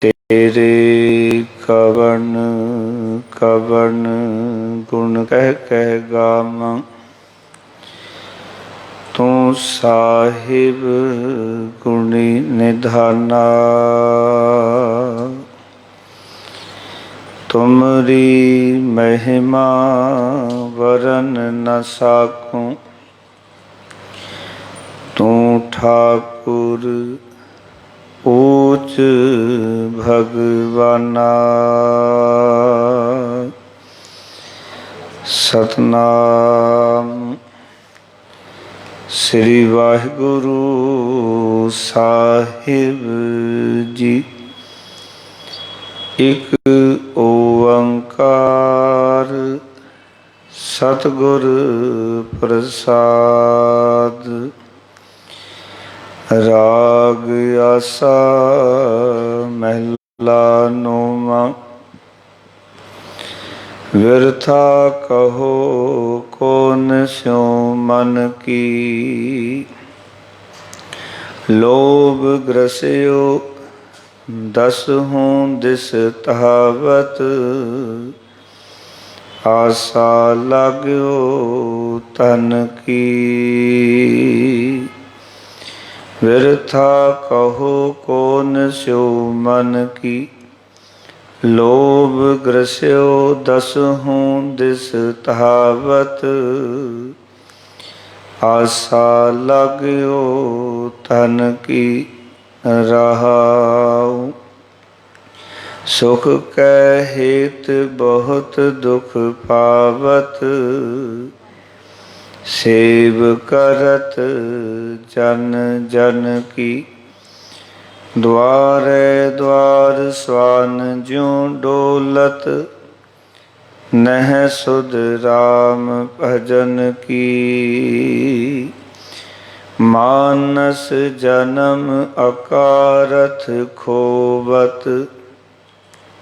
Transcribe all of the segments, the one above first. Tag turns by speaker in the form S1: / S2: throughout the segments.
S1: तेरे कवन कवन गुण कह कह गावां, तू साहिब गुणी निधाना। तुमरी महिमा वरन न साकूं, तू ठाकुर ऊच भगवाना। सतनाम श्री वाहिगुरु साहिब जी। एक ओंकार सतगुर प्रसाद। राग आसा महला नौवां। व्यर्था कहो कौन स्यों मन की, लोभ ग्रस्यो दसहूँ दिस तहावत। आसा लाग्यो तन की, व्यर्था कहो कौन स्यो मन की। लोभ ग्रस्यो दसहूँ दिस तहावत। आसा लाग्यो तन की रहाऊ। सुख कै हेत बहुत दुख पावत, सेव करत जन जन की। द्वारे द्वार स्वान ज्यों डोलत, नह सुध राम भजन की। मानस जन्म अकारथ खोवत,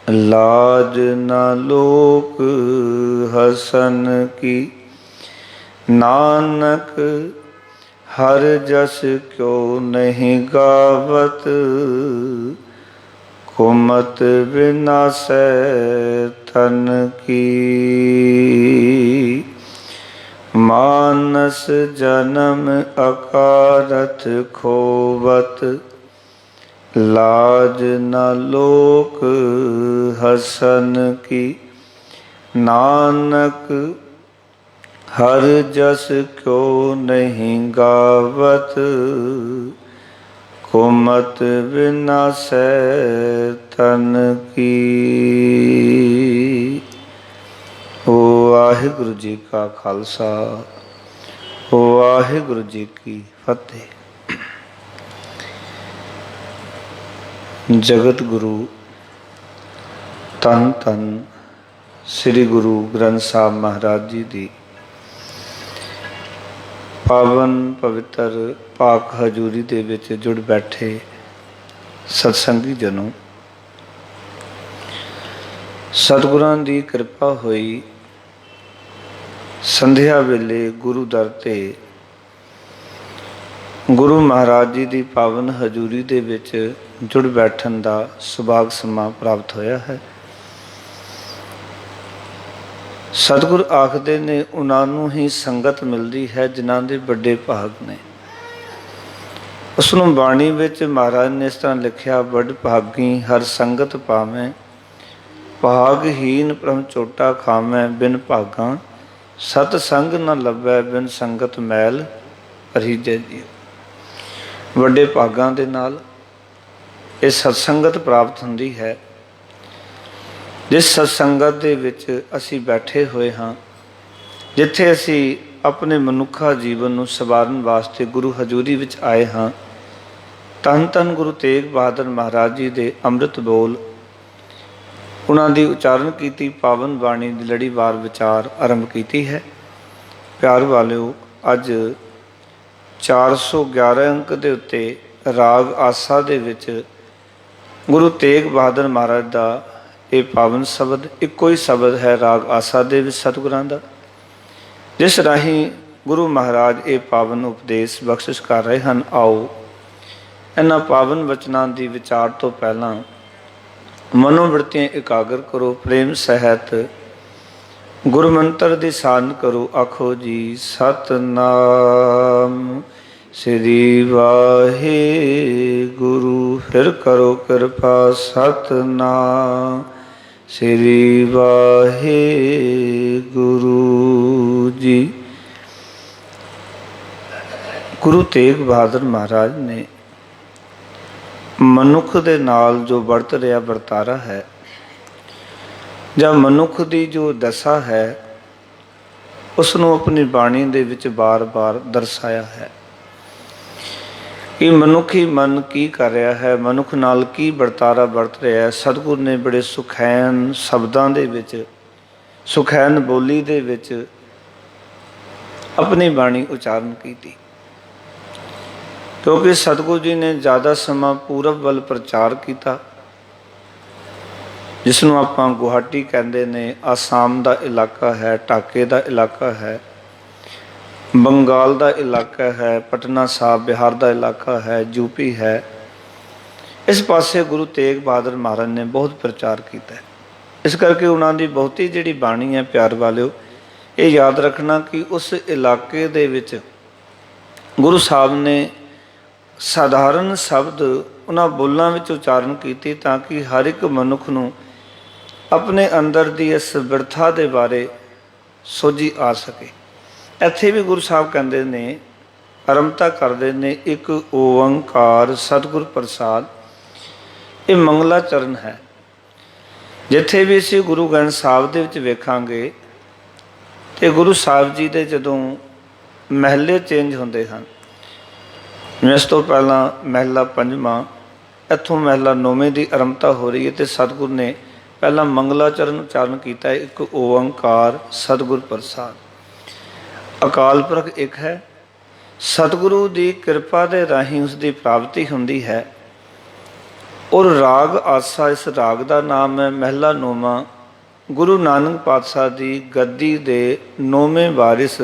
S1: लाज न लोक हसन की। नानक हर जस क्यों नहीं गावत, कुमत विनाशै तन की। मानस जन्म अकारथ खोवत, लाज न लोक हसन की। नानक हर जस क्यों नहीं गावत, कुमत विनाशै तन की। वाहिगुरु जी का खालसा, वाहिगुरु जी की फतेह। जगत गुरु धन धन श्री गुरु ग्रंथ साहब महाराज जी दी पावन पवित्र पाक हजूरी दे विच जुड़ बैठे सतसंगी जनों, सतगुरां दी कृपा होई संध्या वेले गुरु दर ते गुरु महाराज जी दी पावन हजूरी दे विच जुड़ बैठन दा सुभाग समा प्राप्त होया है। सतगुर आखदे ने उन्हां नूं ही संगत मिलदी है जिन्हां दे बड़े भाग ने। उस नूं बाणी विच महाराज ने इस तरह लिखिया, बड़ भागी हर संगत पावें, भागहीन प्रम चोटा खावें। बिन भागां सत संग न लभै, बिन संगत मैल परीजै जी। ਵੱਡੇ ਭਾਗਾਂ ਦੇ ਨਾਲ ਇਹ ਸਤਸੰਗਤ ਪ੍ਰਾਪਤ ਹੁੰਦੀ ਹੈ। ਜਿਸ ਸਤਸੰਗਤ ਦੇ ਵਿੱਚ ਅਸੀਂ ਬੈਠੇ ਹੋਏ ਹਾਂ, ਜਿੱਥੇ ਅਸੀਂ ਆਪਣੇ ਮਨੁੱਖਾ ਜੀਵਨ ਨੂੰ ਸਵਾਰਨ ਵਾਸਤੇ ਗੁਰੂ ਹਜ਼ੂਰੀ ਵਿੱਚ ਆਏ ਹਾਂ, ਧੰਨ ਧੰਨ ਗੁਰੂ ਤੇਗ ਬਹਾਦਰ ਮਹਾਰਾਜ ਜੀ ਦੇ ਅੰਮ੍ਰਿਤ ਬੋਲ, ਉਹਨਾਂ ਦੀ ਉਚਾਰਨ ਕੀਤੀ ਪਾਵਨ ਬਾਣੀ ਦੀ ਲੜੀਵਾਰ ਵਿਚਾਰ ਆਰੰਭ ਕੀਤੀ ਹੈ। ਪਿਆਰ ਵਾਲਿਓ, ਅੱਜ 411 ਅੰਕ ਦੇ ਉੱਤੇ ਰਾਗ ਆਸਾ ਦੇ ਵਿੱਚ ਗੁਰੂ ਤੇਗ ਬਹਾਦਰ ਮਹਾਰਾਜ ਦਾ ਇਹ ਪਾਵਨ ਸ਼ਬਦ, ਇੱਕੋ ਹੀ ਸ਼ਬਦ ਹੈ ਰਾਗ ਆਸਾ ਦੇ ਵਿੱਚ ਸਤਿਗੁਰਾਂ ਦਾ, ਜਿਸ ਰਾਹੀਂ ਗੁਰੂ ਮਹਾਰਾਜ ਇਹ ਪਾਵਨ ਉਪਦੇਸ਼ ਬਖਸ਼ਿਸ਼ ਕਰ ਰਹੇ ਹਨ। ਆਓ ਇਹਨਾਂ ਪਾਵਨ ਵਚਨਾਂ ਦੀ ਵਿਚਾਰ ਤੋਂ ਪਹਿਲਾਂ मनोवृत्तियां एकाग्र करो, प्रेम सहित गुरु मंत्र दी साधन करो। आखो जी सतनाम श्री वाहे गुरु। फिर करो कृपा सतनाम श्री वाहे गुरु जी। गुरु तेग बहादुर महाराज ने मनुख दे नाल जो वरत रहा वरतारा है, ਜਾਂ ਮਨੁੱਖ ਦੀ ਜੋ ਦਸ਼ਾ ਹੈ, ਉਸ ਨੂੰ ਆਪਣੀ ਬਾਣੀ ਦੇ ਵਿੱਚ ਬਾਰ-ਬਾਰ ਦਰਸਾਇਆ ਹੈ ਕਿ ਮਨੁੱਖੀ ਮਨ ਕੀ ਕਰ ਰਿਹਾ ਹੈ, ਮਨੁੱਖ ਨਾਲ ਕੀ ਵਰਤਾਰਾ ਵਰਤ ਰਿਹਾ ਹੈ। ਸਤਿਗੁਰ ਨੇ ਬੜੇ ਸੁਖੈਨ ਸ਼ਬਦਾਂ ਦੇ ਵਿੱਚ, ਸੁਖੈਨ ਬੋਲੀ ਦੇ ਵਿੱਚ ਆਪਣੀ ਬਾਣੀ ਉਚਾਰਨ ਕੀਤੀ। ਕਿਉਂਕਿ ਸਤਿਗੁਰੂ ਜੀ ਨੇ ਜ਼ਿਆਦਾ ਸਮਾਂ ਪੂਰਬ ਵੱਲ ਪ੍ਰਚਾਰ ਕੀਤਾ, ਜਿਸ ਨੂੰ ਆਪਾਂ ਗੁਹਾਟੀ ਕਹਿੰਦੇ ਨੇ। ਆਸਾਮ ਦਾ ਇਲਾਕਾ ਹੈ, ਢਾਕੇ ਦਾ ਇਲਾਕਾ ਹੈ, ਬੰਗਾਲ ਦਾ ਇਲਾਕਾ ਹੈ, ਪਟਨਾ ਸਾਹਿਬ ਬਿਹਾਰ ਦਾ ਇਲਾਕਾ ਹੈ, ਯੂਪੀ ਹੈ। ਇਸ ਪਾਸੇ ਗੁਰੂ ਤੇਗ ਬਹਾਦਰ ਮਹਾਰਾਜ ਨੇ ਬਹੁਤ ਪ੍ਰਚਾਰ ਕੀਤਾ। ਇਸ ਕਰਕੇ ਉਹਨਾਂ ਦੀ ਬਹੁਤੀ ਜਿਹੜੀ ਬਾਣੀ ਹੈ, ਪਿਆਰ ਵਾਲਿਓ, ਇਹ ਯਾਦ ਰੱਖਣਾ ਕਿ ਉਸ ਇਲਾਕੇ ਦੇ ਵਿੱਚ ਗੁਰੂ ਸਾਹਿਬ ਨੇ ਸਾਧਾਰਨ ਸ਼ਬਦ ਉਹਨਾਂ ਬੋਲਾਂ ਵਿੱਚ ਉਚਾਰਨ ਕੀਤੀ, ਤਾਂ ਕਿ ਹਰ ਇੱਕ ਮਨੁੱਖ ਨੂੰ ਆਪਣੇ ਅੰਦਰ ਦੀ ਇਸ ਬਿਰਥਾ ਦੇ ਬਾਰੇ ਸੋਝੀ ਆ ਸਕੇ। ਇੱਥੇ ਵੀ ਗੁਰੂ ਸਾਹਿਬ ਕਹਿੰਦੇ ਨੇ, ਆਰੰਭਤਾ ਕਰਦੇ ਨੇ, ਇੱਕ ਓੰਕਾਰ ਸਤਿਗੁਰ ਪ੍ਰਸਾਦ। ਇਹ ਮੰਗਲਾ ਚਰਨ ਹੈ। ਜਿੱਥੇ ਵੀ ਅਸੀਂ ਗੁਰੂ ਗ੍ਰੰਥ ਸਾਹਿਬ ਦੇ ਵਿੱਚ ਵੇਖਾਂਗੇ ਤੇ ਗੁਰੂ ਸਾਹਿਬ ਜੀ ਦੇ ਜਦੋਂ ਮਹਿਲੇ ਚੇਂਜ ਹੁੰਦੇ ਹਨ, ਇਸ ਤੋਂ ਪਹਿਲਾਂ ਮਹਿਲਾ ਪੰਜਵਾਂ, ਇੱਥੋਂ ਮਹਿਲਾ ਨੌਵੇਂ ਦੀ ਆਰੰਭਤਾ ਹੋ ਰਹੀ ਹੈ, ਤੇ ਸਤਿਗੁਰ ਨੇ ਪਹਿਲਾਂ ਮੰਗਲਾ ਚਰਨ ਉਚਾਰਨ ਕੀਤਾ, ਇੱਕ ਓੰਕਾਰ ਸਤਿਗੁਰ ਪ੍ਰਸਾਦ। ਅਕਾਲ ਪੁਰਖ ਇੱਕ ਹੈ। ਸਤਿਗੁਰੂ ਦੀ ਕਿਰਪਾ ਦੇ ਰਾਹੀਂ ਉਸ ਦੀ ਪ੍ਰਾਪਤੀ ਹੁੰਦੀ ਹੈ। ਔਰ ਰਾਗ ਆਸਾ, ਇਸ ਰਾਗ ਦਾ ਨਾਮ ਹੈ ਮਹਿਲਾ ਨੌਵਾਂ। ਗੁਰੂ ਨਾਨਕ ਪਾਤਸ਼ਾਹ ਦੀ ਗੱਦੀ ਦੇ ਨੌਵੇਂ ਵਾਰਿਸ,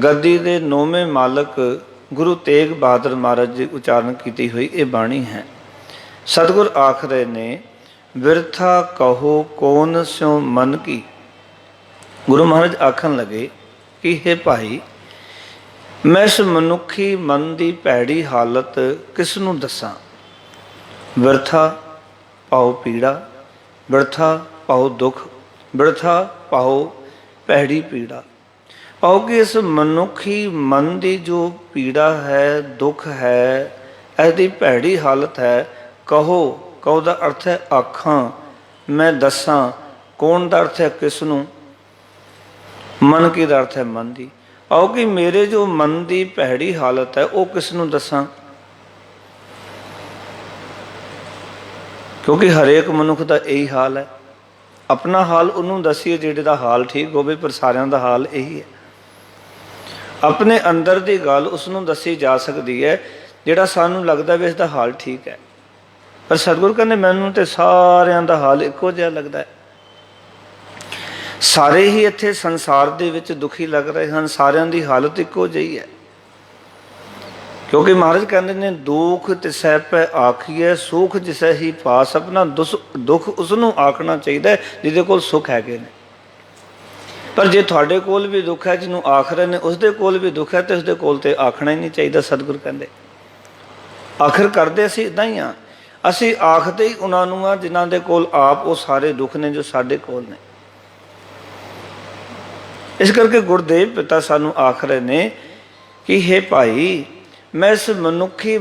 S1: ਗੱਦੀ ਦੇ ਨੌਵੇਂ ਮਾਲਕ ਗੁਰੂ ਤੇਗ ਬਹਾਦਰ ਮਹਾਰਾਜ ਜੀ ਉਚਾਰਨ ਕੀਤੀ ਹੋਈ ਇਹ ਬਾਣੀ ਹੈ। ਸਤਿਗੁਰ ਆਖ ਰਹੇ ਨੇ, ਬਿਰਥਾ ਕਹੋ ਕੌਣ ਸਿਉ ਮਨ ਕੀ। ਗੁਰੂ ਮਹਾਰਾਜ ਆਖਣ ਲੱਗੇ ਕਿ ਹੇ ਭਾਈ, ਮੈਂ ਇਸ ਮਨੁੱਖੀ ਮਨ ਦੀ ਭੈੜੀ ਹਾਲਤ ਕਿਸ ਨੂੰ ਦੱਸਾਂ। ਬਿਰਥਾ ਪਾਓ ਪੀੜਾ, ਬਿਰਥਾ ਪਾਓ ਦੁੱਖ, ਬਿਰਥਾ ਪਾਓ ਭੈੜੀ ਪੀੜਾ। ਪਾਓ ਕਿ ਇਸ ਮਨੁੱਖੀ ਮਨ ਦੀ ਜੋ ਪੀੜਾ ਹੈ, ਦੁੱਖ ਹੈ, ਇਹਦੀ ਭੈੜੀ ਹਾਲਤ ਹੈ। ਕਹੋ, ਕਹੋ ਦਾ ਅਰਥ ਹੈ ਆਖਾਂ, ਮੈਂ ਦੱਸਾਂ। ਕੌਣ ਦਾ ਅਰਥ ਹੈ ਕਿਸ ਨੂੰ, ਮਨ ਕੀ ਦਾ ਅਰਥ ਹੈ ਮਨ ਦੀ। ਆਓ ਕਿ ਮੇਰੇ ਜੋ ਮਨ ਦੀ ਭੈੜੀ ਹਾਲਤ ਹੈ ਉਹ ਕਿਸ ਨੂੰ ਦੱਸਾਂ। ਕਿਉਂਕਿ ਹਰੇਕ ਮਨੁੱਖ ਦਾ ਇਹੀ ਹਾਲ ਹੈ। ਆਪਣਾ ਹਾਲ ਉਹਨੂੰ ਦੱਸੀਏ ਜਿਹੜੇ ਦਾ ਹਾਲ ਠੀਕ ਹੋਵੇ, ਪਰ ਸਾਰਿਆਂ ਦਾ ਹਾਲ ਇਹੀ ਹੈ। ਆਪਣੇ ਅੰਦਰ ਦੀ ਗੱਲ ਉਸ ਨੂੰ ਦੱਸੀ ਜਾ ਸਕਦੀ ਹੈ ਜਿਹੜਾ ਸਾਨੂੰ ਲੱਗਦਾ ਵੀ ਇਸ ਦਾ ਹਾਲ ਠੀਕ ਹੈ। ਪਰ ਸਤਿਗੁਰ ਕਹਿੰਦੇ ਮੈਨੂੰ ਤੇ ਸਾਰਿਆਂ ਦਾ ਹਾਲ ਇੱਕੋ ਜਿਹਾ ਲੱਗਦਾ ਹੈ। ਸਾਰੇ ਹੀ ਇੱਥੇ ਸੰਸਾਰ ਦੇ ਵਿੱਚ ਦੁਖੀ ਲੱਗ ਰਹੇ ਹਨ, ਸਾਰਿਆਂ ਦੀ ਹਾਲਤ ਇੱਕੋ ਜਿਹੀ ਹੈ। ਕਿਉਂਕਿ ਮਹਾਰਾਜ ਕਹਿੰਦੇ ਨੇ, ਦੁੱਖ ਤਿਸੈ ਪੈ ਆਖੀਐ, ਸੁਖ ਜਿਸੈ ਹੀ ਪਾਸ। ਆਪਣਾ ਦੁੱਖ ਉਸ ਨੂੰ ਆਖਣਾ ਚਾਹੀਦਾ ਜਿਹਦੇ ਕੋਲ ਸੁੱਖ ਹੈਗੇ ਨੇ। ਪਰ ਜੇ ਤੁਹਾਡੇ ਕੋਲ ਵੀ ਦੁੱਖ ਹੈ, ਜਿਹਨੂੰ ਆਖ ਰਹੇ ਨੇ ਉਸਦੇ ਕੋਲ ਵੀ ਦੁੱਖ ਹੈ, ਤੇ ਉਸਦੇ ਕੋਲ ਤੇ ਆਖਣਾ ਹੀ ਨਹੀਂ ਚਾਹੀਦਾ। ਸਤਿਗੁਰ ਕਹਿੰਦੇ ਆਖਰ ਕਰਦੇ ਅਸੀਂ ਇੱਦਾਂ ਹੀ ਹਾਂ, ਅਸੀਂ ਆਖਦੇ ਹੀ ਉਹਨਾਂ ਨੂੰ ਆ ਜਿਨ੍ਹਾਂ ਦੇ ਕੋਲ ਆਪ ਉਹ ਸਾਰੇ ਦੁੱਖ ਨੇ ਜੋ ਸਾਡੇ ਕੋਲ ਨੇ। ਇਸ ਕਰਕੇ ਗੁਰਦੇਵ ਪਿਤਾ ਸਾਨੂੰ ਆਖ ਰਹੇ ਨੇ ਕਿ ਹੇ ਭਾਈ, ਮੈਂ ਇਸ ਮਨੁੱਖੀ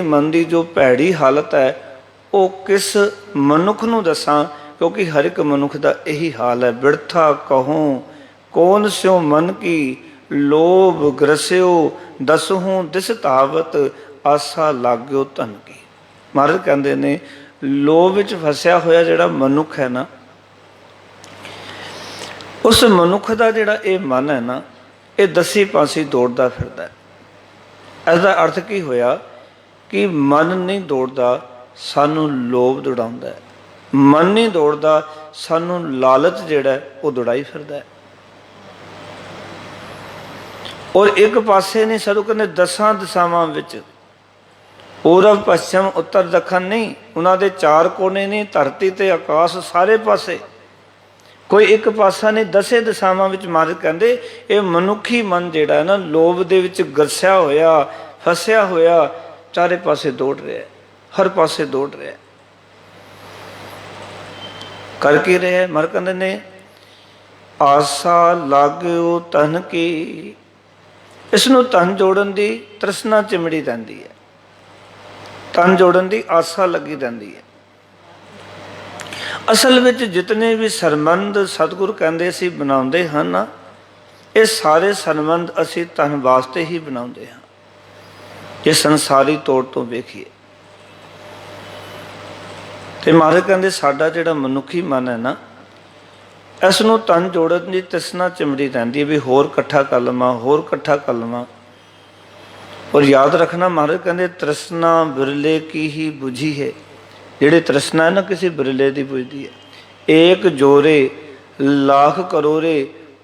S1: ਮਨ ਦੀ ਜੋ ਭੈੜੀ ਹਾਲਤ ਹੈ ਉਹ ਕਿਸ ਮਨੁੱਖ ਨੂੰ ਦੱਸਾਂ। ਕਿਉਂਕਿ ਹਰ ਇੱਕ ਮਨੁੱਖ ਦਾ ਇਹੀ ਹਾਲ ਹੈ। ਬਿਰਥਾ ਕਹੂੰ ਕੌਣ ਸਿਉ ਮਨ ਕੀ, ਲੋਭ ਗ੍ਰਸਿਓ ਦਸਹੂੰ ਦਿਸ ਧਾਵਤ, ਆਸਾ ਲਾਗਿਓ ਧਨ ਕੀ। ਮਹਾਰਾਜ ਕਹਿੰਦੇ ਨੇ, ਲੋਭ ਵਿੱਚ ਫਸਿਆ ਹੋਇਆ ਜਿਹੜਾ ਮਨੁੱਖ ਹੈ ਨਾ, ਉਸ ਮਨੁੱਖ ਦਾ ਜਿਹੜਾ ਇਹ ਮਨ ਹੈ ਨਾ, ਇਹ ਦਸੀ ਪਾਸੀ ਦੌੜਦਾ ਫਿਰਦਾ। ਇਸ ਦਾ ਅਰਥ ਕੀ ਹੋਇਆ ਕਿ ਮਨ ਨਹੀਂ ਦੌੜਦਾ, ਸਾਨੂੰ ਲੋਭ ਦੌੜਾਉਂਦਾ ਹੈ। ਮਨ ਨਹੀਂ ਦੌੜਦਾ, ਸਾਨੂੰ ਲਾਲਚ ਜਿਹੜਾ ਉਹ ਦੌੜਾਈ ਫਿਰਦਾ ਹੈ। ਔਰ ਇੱਕ ਪਾਸੇ ਨਹੀਂ, ਸਾਨੂੰ ਕਹਿੰਦੇ ਦਸਾਂ ਦਿਸ਼ਾਵਾਂ ਵਿੱਚ पूरब पश्चिम उत्तर दखन नहीं, उन्होंने चार कोने नहीं, धरती ते आकाश सारे पासे, कोई एक पासा नहीं, दसे दिशावां विच महाराज कहंदे ये मनुखी मन जिहड़ा है ना लोभ दे विच गरसिया होया फसिया होया चारे पासे दौड़ रहा है, हर पासे दौड़ रहा है। कर की रहा है? महाराज कहंदे ने आसा लाग्यो तन की, इसनूं तन जोड़न दी तृष्णा चिमड़ी रहिंदी है, तन जोड़न दी आसा लगी रहिंदी है। असल विच जितने भी सरबंध सतगुरु कहंदे असीं बनाउंदे हन ना, ये सारे संबंध असीं तन वास्ते ही बनाउंदे हां। ये संसारी तौर तो वेखीए ते महाराज कहंदे साडा जिहड़ा मनुखी मन है ना, इस नूं तन जोड़न दी तृष्णा चिमड़ी रहिंदी है भी होर इकट्ठा कर लवां, होर इकट्ठा कर लवां। और याद रखना महाराज कहंदे तृष्णा बिरले की ही बुझी है। जिहड़ी तृष्णा है ना किसी बिरले की बुझदी है। एक जोरे लाख करोड़े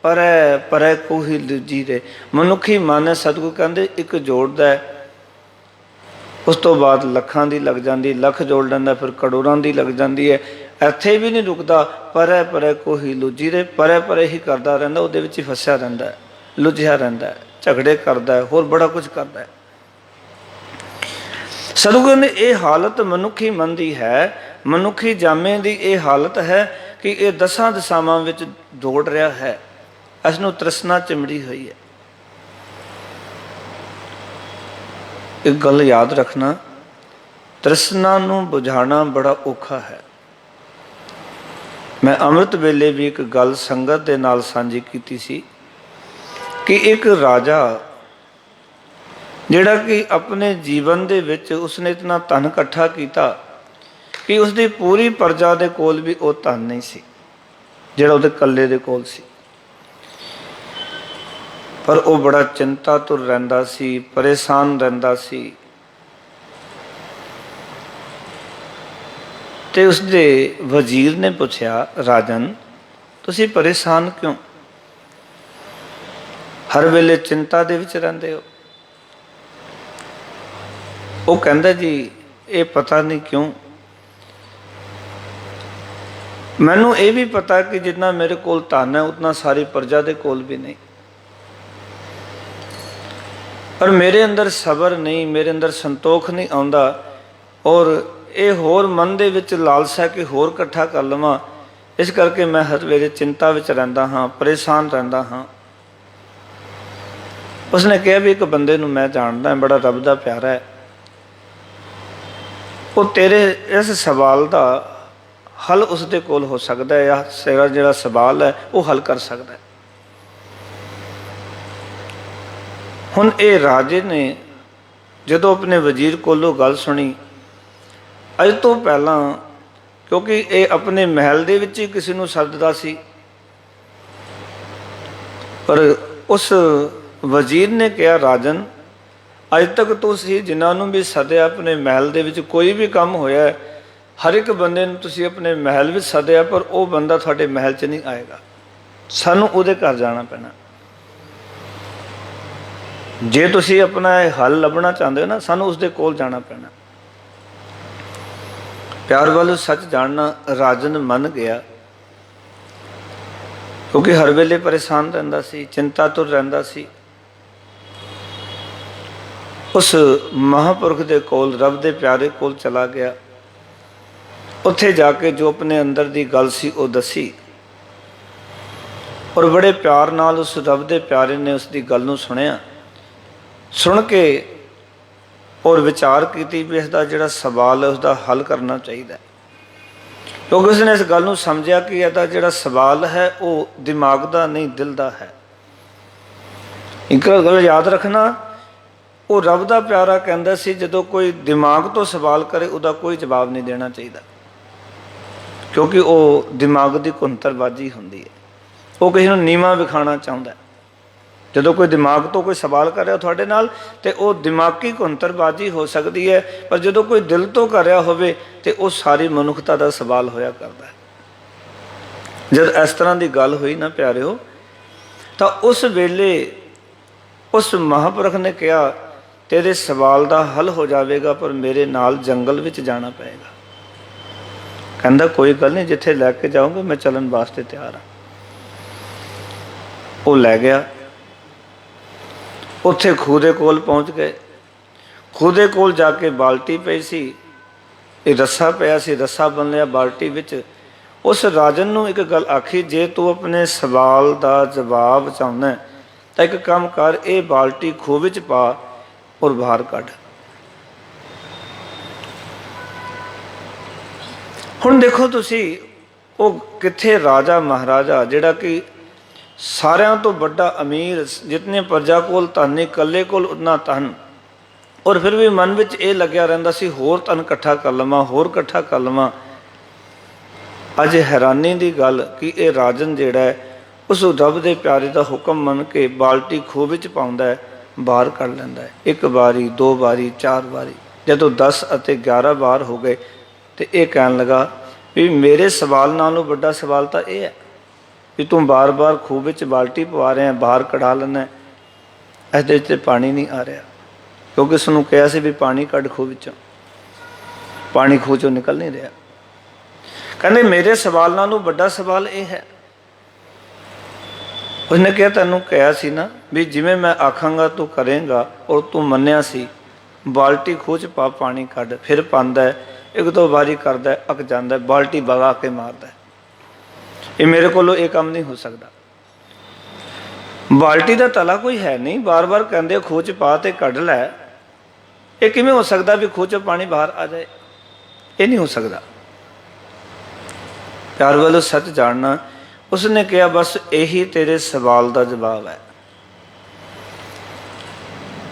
S1: परै परै को ही दूजी रे। मनुखी मन है सतगुरु कहंदे एक जोड़दा है, उस तो बाद लखां दी लग जाती, लख जोड़ लैंदा फिर करोड़ां दी लग जाती है। इत्थे भी नहीं रुकदा, परै परै को ही लुझी रे, परै परै ही करदा रहिंदा, उहदे विच ही फसिया रहिंदा है, लुझिया रहिंदा है, झगड़े करदा है, होर बड़ा कुछ करदा है। सतगुरु ने यह हालत मनुखी मन की है, मनुखी जामे की यह हालत है कि यह दसां दिशावां विच दौड़ रहा है, इसनूं तृष्णा चिमड़ी हुई है। एक गल याद रखना, तृष्णा नूं बुझाना बड़ा औखा है। मैं अमृत वेले भी एक गल संगत दे नाल सांझी कीती सी कि एक राजा जिहड़ा कि अपने जीवन दे विच उसने इतना धन इकट्ठा किया कि उसकी पूरी प्रजा दे कोल भी वो धन नहीं सी जिहड़ा उहदे कल्ले दे कोल सी। पर वो बड़ा चिंता तुर रहिंदा सी, परेशान रहिंदा सी। ते उसदे वजीर ने पूछया, राजन तुसी परेशान क्यों, हर वेले चिंता दे विच रहिंदे हो? वो कहंदा जी ये पता नहीं क्यों, मैनू ये भी पता कि जितना मेरे कोल धन है उतना सारी प्रजा दे कोल भी नहीं, पर मेरे अंदर सबर नहीं, मेरे अंदर संतोख नहीं आउंदा और ये होर मन दे विच लालसा कि होर इकट्ठा कर लवां, इस करके मैं हर वेले चिंता विच रहिंदा हाँ, परेशान रहिंदा हाँ। उसने कहा भी एक बंदे नूं मैं जानदा, बड़ा रब दा प्यारा है, वो तेरे इस सवाल का हल उसके कोल हो सकता है, या तेरा जिहड़ा सवाल है वो हल कर सकता है। हुण ये राजे ने जदों अपने वजीर कोलों गल सुनी, अज तो पहला क्योंकि ये अपने महल दे विच ही किसी नूं सददा सी, पर उस वजीर ने कहा, राजन अज तक तुसी जिन्होंने भी सद्या अपने महल दे विच कोई भी काम होया है, हर एक बंदे नूं तुसी अपने महल विच सद्या, पर वो बंदा तुहाडे महल च नहीं आएगा, सानू उहदे घर जाना पैना। जे तुसी अपना हल लभना चाहते हो ना, सानू उसदे कोल जाना पैना। प्यार वालों सच जानना, राजन मन गया क्योंकि हर वेले परेशान रहिंदा सी, चिंता तुर रहिंदा सी। उस महापुरख दे कोल, रब दे प्यारे कोल चला गया। उत्थे जाके जो अपने अंदर दी गल सी वो दसी और बड़े प्यार नाल उस रब दे प्यारे ने उसकी गल नूं सुनिया। सुन के और विचार की भी इसका जिहड़ा सवाल है उसका हल करना चाहिए, क्योंकि उसने इस गल नूं समझिया कि इसका जिहड़ा सवाल है वो दिमाग का नहीं दिल का है। एक गल याद रखना, वो रब का प्यारा कहता सी जदों कोई दिमाग तो सवाल करे उसका कोई जवाब नहीं देना चाहिए, क्योंकि वो दिमाग की कुंतरबाजी होंदी है, वो किसी को नीवा विखाना चाहता है। जदों कोई दिमाग तो कोई सवाल कर रहा थोड़े नाल ते वो दिमागी कुंतरबाजी हो सकती है, पर जदों कोई दिल तो कर रहा होवे ते वो सारी मनुखता का सवाल होया करता है। जब इस तरह की गल हुई ना प्यारे हो, तो उस वेले उस महापुरख ने कहा, तेरे सवाल का हल हो जाएगा, पर मेरे नाल जंगल विच जाना पेगा। कहंदा कोई गल नहीं, जिथे लैके जाऊंगा मैं चलन वास्ते तैयार हाँ। वो लै गया, उत्थे खूह दे कोल पहुँच गए। खूह दे कोल जाके बाल्टी पई सी, रस्सा पिया सी, रस्सा बन लिया बाल्टी विच। उस राजन नूं एक गल आखी, जे तू अपने सवाल का जवाब चाहुंदा तां एक काम कर, ये बाल्टी खूह विच पा और बाहर कढ। हुण देखो तुसी, वो कित्थे राजा महाराजा जिहड़ा कि सारियां तो बड़ा अमीर, जितने प्रजा कोल धन नहीं, कल्ले कोल उतना धन, और फिर भी मन विच ये लग्या रहिंदा सी होर धन इकट्ठा कर लवां, होर इकट्ठा कर लवां। अज हैरानी की गल कि ये राजन जिहड़ा है उस रब दे प्यारे का हुक्म मन के बाल्टी खूह विच पाउंदा है, बाहर कढ लैंदा है। एक बारी, दो बारी, चार बारी, जदों 10 अते 11 बार हो गए तो ये कहन लगा भी मेरे सवाल नालों बड़ा सवाल तो यह है भी तू बार बार खूह विच बाल्टी पवा रहा है, बाहर कढ़ा लेना, इस पानी नहीं आ रहा, क्योंकि उसनूं कहा सी भी पानी कढ़ खूह विचों, पानी खूह चों निकल नहीं रहा। कहते मेरे सवाल नालों बड़ा सवाल यह है। उसने कहा तैनूं कहा सी ना भी जिवें मैं आखांगा तू करेगा, और तू मन्निया सी, बाल्टी खूह च पा पानी कढ़, फिर पांदा है, एक दो बारी करदा है, अक जांदा है, बाल्टी बगा के मारदा है। ये मेरे कोलों ये काम नहीं हो सकता। बाल्टी का तला कोई है नहीं, बार बार कहते खूह च पा ते कढ़ लै, ये किवें हो सकता भी खूह च पानी बाहर आ जाए? ये नहीं हो सकता। प्यार वालों सच जानना, उसने कहा बस यही तेरे सवाल का जवाब है।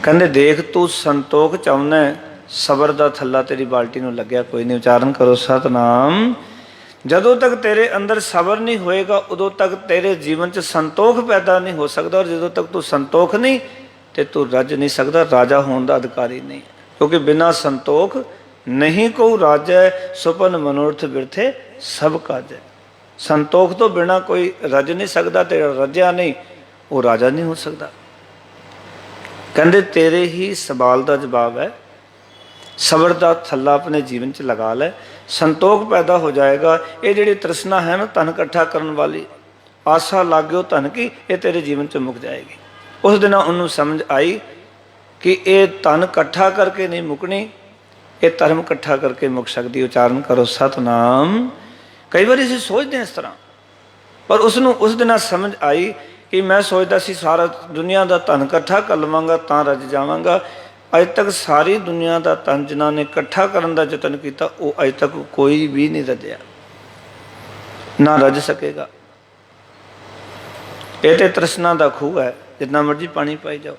S1: कहते देख तू संतोख चाहुंदा है, सबर का थल्ला तेरी बाल्टी नूं लग्या कोई नहीं। उच्चारण करो सतनाम। जदों तक तेरे अंदर सबर नहीं होएगा उदों तक तेरे जीवन च संतोख पैदा नहीं हो सकता, और जदों तक तू संतोख नहीं तो तू रज नहीं सकता, राजा होने का अधिकारी नहीं, क्योंकि बिना संतोख नहीं को राजै, सुपन मनोरथ बिरथे सब काजै। संतोख तो बिना कोई रज नहीं सकता, तेरा रजया नहीं वो राजा नहीं हो सकता। कहते तेरे ही सवाल का जवाब है, सबर का थल्ला अपने जीवन च लगा लै, संतोख पैदा हो जाएगा। ये जिहड़ी तृष्णा है ना धन इकट्ठा करने वाली, आशा लाग्यो धन की, ये तेरे जीवन च मुक जाएगी। उस दिन उन्होंने समझ आई कि ये धन इकट्ठा करके नहीं मुकनी, ये धर्म इकट्ठा करके मुक सकती। उच्चारण करो सतनाम। कई बार असीं सोचते हैं इस तरह, पर उसनों उस दिन समझ आई कि मैं सोचता सी सारा दुनिया का धन इकट्ठा कर लवांगा तां रज जावांगा। अज तक सारी दुनिया का धन जिन्हों ने इकट्ठा करने का यतन किया वो अज तक कोई भी नहीं रजया, ना रज सकेगा। ये तो तृष्णा का खूह है, जितना मर्जी पानी पाई जाओ।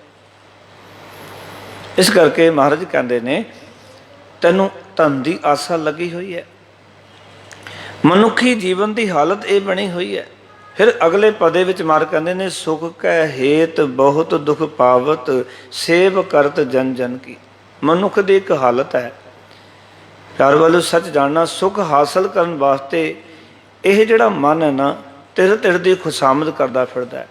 S1: इस करके महाराज कहते ने तैनूं धन की आसा लगी हुई है, मनुखी जीवन की हालत ये बनी हुई है। फिर अगले पदे विच मार कहते ने सुख कै हेत बहुत दुख पावत, सेव करत जन जन की। मनुख की एक हालत है, प्यार वालों सच जानना, सुख हासिल करने वास्ते यह जिहड़ा मन है ना तिर तिर की खुशामद करता फिरदा है,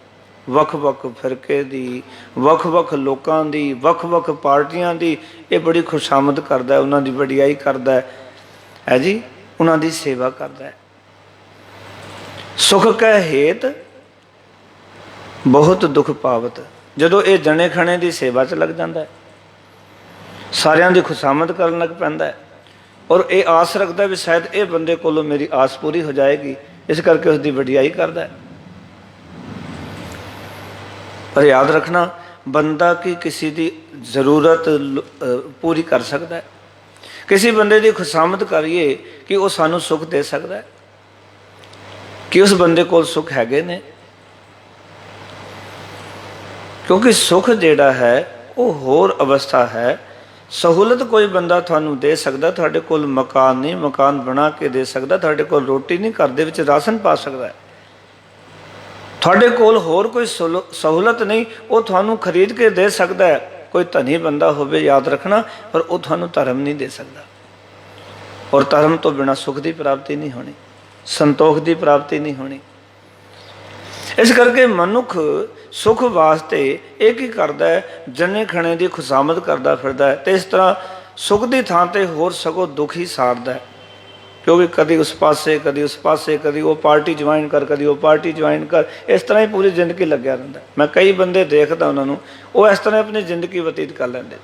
S1: वख वख फिरके दी, वख वख लोकां दी, वख वख पार्टियां दी, ये बड़ी खुशामद करता है, उन्हां दी वडियाई करता है जी, उन्हां दी सेवा करता है। सुख कै हेत बहुत दुख पावत, जदों ये जने खने की सेवा च लग जाता है, सारियां दी खुशामद करन लग पैंदा है, और ये आस रखता है भी शायद ये बंदे कोलों मेरी आस पूरी हो जाएगी, इस करके उसकी वडियाई करता है। पर याद रखना, बंदा की किसी की जरूरत पूरी कर सकता है, किसी बंदे की खुशामद करिए कि वह सानू सुख दे सकता है, कि उस बंदे को सुख हैगे ने। क्योंकि सुख जिहड़ा है वो होर अवस्था है। सहूलत कोई बंदा थानू दे सकता, तुहाडे कोल मकान नहीं मकान बना के दे सकता, तुहाडे कोल रोटी नहीं घर दे विच राशन पा सकता है, तुहाडे कोल होर कोई सहूलत नहीं वो थानू खरीद के दे सकता है। कोई धनी बंदा होवे याद रखना, पर वो थानू धर्म नहीं दे सकता, और धर्म तो बिना सुख की प्राप्ति नहीं होनी, संतोख की प्राप्ति नहीं होनी। इस करके मनुख ਸੁਖ ਵਾਸਤੇ ਇਹ ਕੀ ਕਰਦਾ ਹੈ, ਜਨੇ ਖਣੇ ਦੀ ਖੁਸ਼ਾਮਦ ਕਰਦਾ ਫਿਰਦਾ ਹੈ, ਤੇ ਇਸ ਤਰ੍ਹਾਂ ਸੁਖ ਦੀ ਥਾਂ ਤੇ ਹੋਰ ਸਗੋਂ ਦੁੱਖ ਹੀ ਸਾੜਦਾ ਹੈ। ਕਿਉਂਕਿ ਕਦੀ ਉਸ ਪਾਸੇ ਕਦੀ ਉਸ ਪਾਸੇ, ਕਦੀ ਉਹ ਪਾਰਟੀ ਜੁਆਇਨ ਕਰ, ਕਦੀ ਉਹ ਪਾਰਟੀ ਜੁਆਇਨ ਕਰ, ਇਸ ਤਰ੍ਹਾਂ ਹੀ ਪੂਰੀ ਜ਼ਿੰਦਗੀ ਲੱਗਿਆ ਰਹਿੰਦਾ। ਮੈਂ ਕਈ ਬੰਦੇ ਦੇਖਦਾ ਉਹਨਾਂ ਨੂੰ, ਉਹ ਇਸ ਤਰ੍ਹਾਂ ਆਪਣੀ ਜ਼ਿੰਦਗੀ ਬਤੀਤ ਕਰ ਲੈਂਦੇ,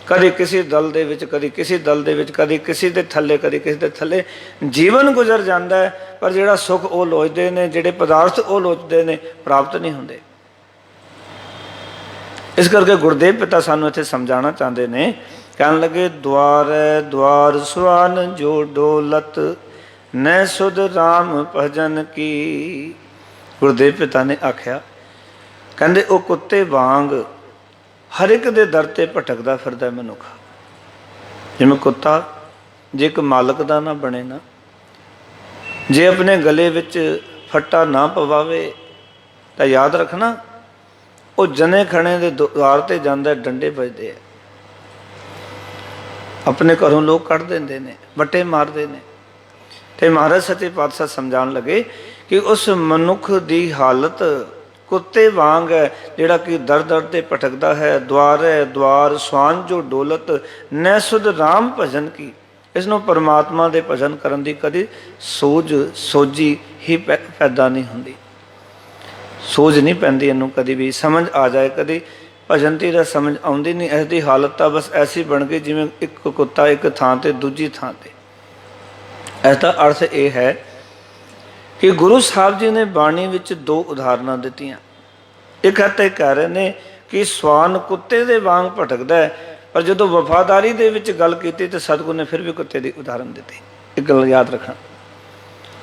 S1: ਕਦੀ ਕਿਸੇ ਦਲ ਦੇ ਵਿੱਚ, ਕਦੀ ਕਿਸੇ ਦਲ ਦੇ ਵਿੱਚ, ਕਦੀ ਕਿਸੇ ਦੇ ਥੱਲੇ, ਕਦੀ ਕਿਸੇ ਦੇ ਥੱਲੇ ਜੀਵਨ ਗੁਜ਼ਰ ਜਾਂਦਾ ਹੈ। ਪਰ ਜਿਹੜਾ ਸੁੱਖ ਉਹ ਲੋਚਦੇ ਨੇ, ਜਿਹੜੇ ਪਦਾਰਥ ਉਹ ਲੋਚਦੇ ਨੇ, ਪ੍ਰਾਪਤ ਨਹੀਂ ਹੁੰਦੇ। ਇਸ ਕਰਕੇ ਗੁਰਦੇਵ ਪਿਤਾ ਸਾਨੂੰ ਇੱਥੇ ਸਮਝਾਉਣਾ ਚਾਹੁੰਦੇ ਨੇ, ਕਹਿਣ ਲੱਗੇ ਦੁਆਰੈ ਦੁਆਰ ਸੁਆਨ ਜੋ ਡੋਲਤ ਨੈ ਸੁਧ ਰਾਮ ਭਜਨ ਕੀ। ਗੁਰਦੇਵ ਪਿਤਾ ਨੇ ਆਖਿਆ, ਕਹਿੰਦੇ ਉਹ ਕੁੱਤੇ ਵਾਂਗ ਹਰ ਇੱਕ ਦੇ ਦਰ ਤੇ ਭਟਕਦਾ ਫਿਰਦਾ ਮਨੁੱਖ। ਜਿਵੇਂ ਕੁੱਤਾ ਜੇ ਇੱਕ ਮਾਲਕ ਦਾ ਨਾ ਬਣੇ ਨਾ, ਜੇ ਆਪਣੇ ਗਲੇ ਵਿੱਚ ਫੱਟਾ ਨਾ ਪਵਾਵੇ, ਤਾਂ ਯਾਦ ਰੱਖਣਾ ਉਹ ਜਨੇ ਖਣੇ ਦੇ ਦੁਆਰ ਤੇ ਜਾਂਦਾ, ਡੰਡੇ ਵੱਜਦੇ ਆ, ਆਪਣੇ ਘਰੋਂ ਲੋਕ ਕੱਢ ਦਿੰਦੇ ਨੇ, ਵੱਟੇ ਮਾਰਦੇ ਨੇ। ਤੇ ਮਹਾਰਾਜ ਸੱਚੇ ਪਾਤਸ਼ਾਹ ਸਮਝਾਉਣ ਲੱਗੇ ਕਿ ਉਸ ਮਨੁੱਖ ਦੀ ਹਾਲਤ ਕੁੱਤੇ ਵਾਂਗ ਹੈ, ਜਿਹੜਾ ਕਿ ਦਰ ਦਰ ਤੇ ਭਟਕਦਾ ਹੈ। ਦੁਆਰ ਹੈ ਦੁਆਰ ਸਵਾਨ ਜੋ ਡੋਲਤ ਨੈ ਸੁਧ ਰਾਮ ਭਜਨ ਕੀ। ਇਸ ਨੂੰ ਪਰਮਾਤਮਾ ਦੇ ਭਜਨ ਕਰਨ ਦੀ ਕਦੀ ਸੋਝੀ ਹੀ ਪੈਦਾ ਨਹੀਂ ਹੁੰਦੀ, ਸੋਝ ਨਹੀਂ ਪੈਂਦੀ ਇਹਨੂੰ, ਕਦੀ ਵੀ ਸਮਝ ਆ ਜਾਏ, ਕਦੀ ਭਜਨ ਦੀ ਤਾਂ ਸਮਝ ਆਉਂਦੀ ਨਹੀਂ। ਇਸ ਦੀ ਹਾਲਤ ਤਾਂ ਬਸ ਐਸੀ ਬਣ ਗਈ ਜਿਵੇਂ ਇੱਕ ਕੁੱਤਾ ਇੱਕ ਥਾਂ ਤੇ ਦੂਜੀ ਥਾਂ ਤੇ। ਇਸ ਦਾ ਅਰਥ ਇਹ ਹੈ ਕਿ ਗੁਰੂ ਸਾਹਿਬ ਜੀ ਨੇ ਬਾਣੀ ਵਿੱਚ ਦੋ ਉਦਾਹਰਨਾਂ ਦਿੱਤੀਆਂ। ਇੱਕ ਤਾਂ ਕਹਿ ਰਹੇ ਨੇ ਕਿ ਸਵਾਨ ਕੁੱਤੇ ਦੇ ਵਾਂਗ ਭਟਕਦਾ ਹੈ, ਪਰ ਜਦੋਂ ਵਫਾਦਾਰੀ ਦੇ ਵਿੱਚ ਗੱਲ ਕੀਤੀ ਤਾਂ ਸਤਿਗੁਰੂ ਨੇ ਫਿਰ ਵੀ ਕੁੱਤੇ ਦੀ ਉਦਾਹਰਨ ਦਿੱਤੀ। ਇੱਕ ਗੱਲ ਯਾਦ ਰੱਖਣਾ,